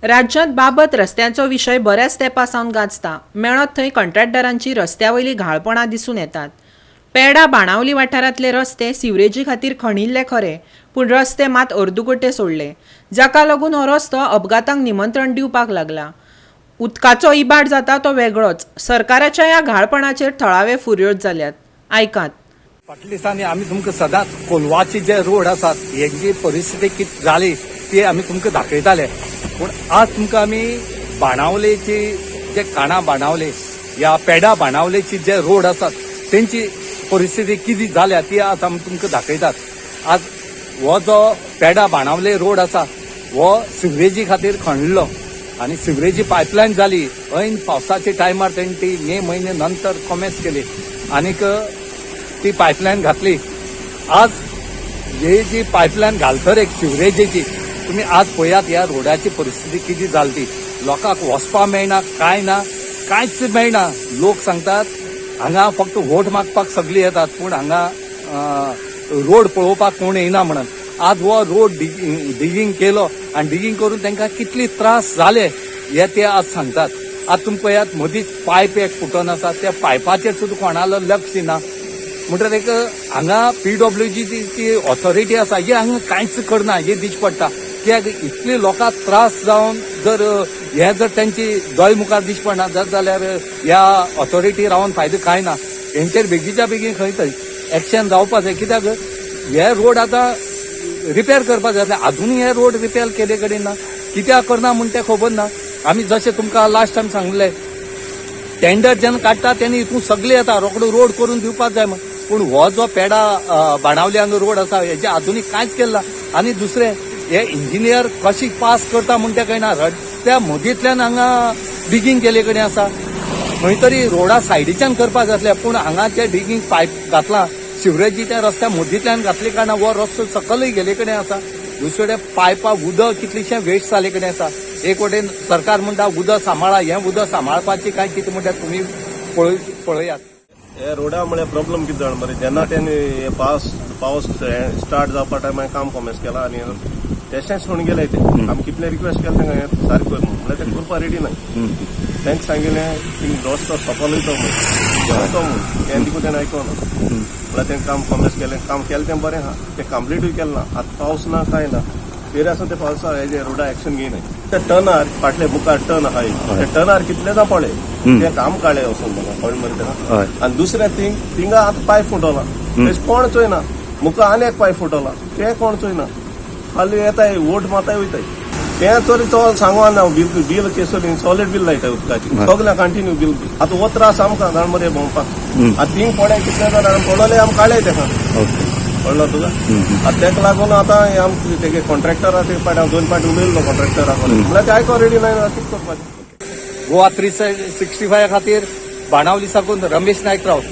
राज्यांत बाबत रस्त्यांचो विशय बऱ्याच तेंपासावन गाजता. मेळत थंय कंत्राटदारांची रस्त्यावयली घाळपणां दिसून येतात. पेडा बाणावली वाठारांतले रस्ते सिवरेजी खातीर खणिल्ले खरे, पूण रस्ते मात अर्दुगोटे सोडले, जाका लागून हो रस्तो अपघातांक निमंत्रण दिवपाक लागला. उदकाचो इबाड जाता तो वेगळोच. सरकाराच्या ह्या घाळपणाचेर थळावे फुर्योज जाल्यात. आयकात. फाटल्या दिसांनी आमी तुमकां सदांच कोलवाचे जे रोड आसात हेची परिस्थिती कितें जाली ती आमी तुमकां दाखयताले. पूण आज तुमकां आमी बाणावलेची जे काणा बाणावले या पेडा बाणावलेची जे रोड आसात तेंची परिस्थिती कितें जाल्या ती आज आमी तुमकां दाखयतात. आज हो जो पेडा बाणावले रोड आसा हो सिवरेजी खातीर खणल्लो आनी सिवरेजी पायपलायन जाली. ऐन पावसाच्या टायमार तेणी ती मे म्हयने नंतर कॉमेस केली आनीक ती पायपलायन घातली. आज ही जी पायपलायन घालतर एक सिवरेजीची तुम्ही आज पळयात ह्या रोडाची परिस्थिती किती जाली ती. लोकांक वचपा मेळना, काय ना, कांयच मेळना. लोक सांगतात हांगा फक्त वोट मागपाक सगळीं येतात पूण हांगा रोड पळोवपाक कोण येना म्हणून. आज हो रोड डिगींग केलो आनी डिगींग करून तांकां कितले त्रास जाले हे ते आज सांगतात. आज तुमी पळयात मदींच पायप एक फुटोन आसा, त्या पायपाचेर सुद्दां कोणालो लक्ष ना. म्हणटच एक हांगा PWG ची ऑथॉरिटी आसा ही हांगा कांयच करना हे दिश्टी पडटा. कित्याक इतले लोकांक त्रास जावन जर हे जर त्यांची दोय मुखार दिश्टी पडना जाल्यार ह्या ऑथॉरिटी रावन फायदो कांय ना. हेंचेर बेगीच्या बेगीन खंय तरी एक्शन जावपा जाय. कित्याक हे रोड आतां रिपेर करपाक जाय. अजुनूय हे रोड रिपेर केले कडेन ना. कित्याक करना म्हण तें खबर ना. आमी जशें तुमकां लास्ट टायम सांगलें टेंडर जेन्ना काडटा तेन्ना हितून सगळे येता रोखडो रोड करून दिवपाक जाय म्हण. पूण हो जो पेडा बाणावले हांगा रोड आसा हेचे अजुनूय कांयच केला. आनी दुसरें हे इंजिनियर कशी पास करता म्हण तें कळना. रस्त्या मदींतल्यान हांगा डिगींग केले कडेन आसा. खंय तरी रोडा सायडीच्यान करपाक जातलें पूण हांगा ते डिगींग पायप घातला शिवरेजीच्या रस्त्या मदींतल्यान घातले कारणान हो रस्तो सकलय गेले कडेन आसा. दुसरे कडेन पायपा उदक कितलेशें वेस्ट जाले कडेन आसा. एक वटेन सरकार म्हणटा उदक सांबाळा, हें उदक सांबाळपाची काय कितें म्हणटा तुमी पळयात. हे रोडा म्हळ्यार प्रॉब्लम कितें जाणा मरे. जेन्ना तेणी पावस स्टार्ट जावपा टायमार काम कॉमेस केला आनी तेशेंच सोडून गेले ते. आमी कितले रिक्वेस्ट केले तांकां सारकें कर म्हळ्यार ते करपा रेडी ना. तेंच सांगिल्लें थिंग रस्तो सकल वयता म्हूण देंवतो म्हूण तें देखून तेणें आयकोना. म्हळ्यार तें काम कॉमेस केलें. काम केलें तें बरें आहा. तें कंप्लीटूय केलें ना. आतां पावस ना कांय ना. फेर आसा ते पावसा हेजे रोडा एक्शन घेयनाय. ते टर्नार फाटले मुखार टर्न आहाय ते टर्नार कितले ना पळय ते काम काडले वचून म्हाका कळ्ळें मरे तेका. आनी दुसरें थिंगा आतां पायप फुटोला तेच कोण चोयना. मुखार आनी एक पायप फुटोला तें कोण चोयना. खाली येताय वोट माताय वयताय. तें तरी चोल सांगवा ना. बील केसोली सॉलिड बील लायताय उदकाची सगळ्या कंटिन्यू बील. आतां हो त्रास आमकां जाण मरे भोंवपाक. आतां थिंग पडे कितले जाल्यार पडले आमी काडले तेका. कळ्ळो तुका. आतां तेका लागून आतां आमचे तेगे कॉन्ट्रॅक्टरा ते पाट 2 पाट उलयल्लो कॉन्ट्रॅक्टरा कडेन म्हळ्यार ते आयको रेडी ना कितें करपाचें. गोवा 365 खातीर बाणावली साकून रमेश नायक रावत.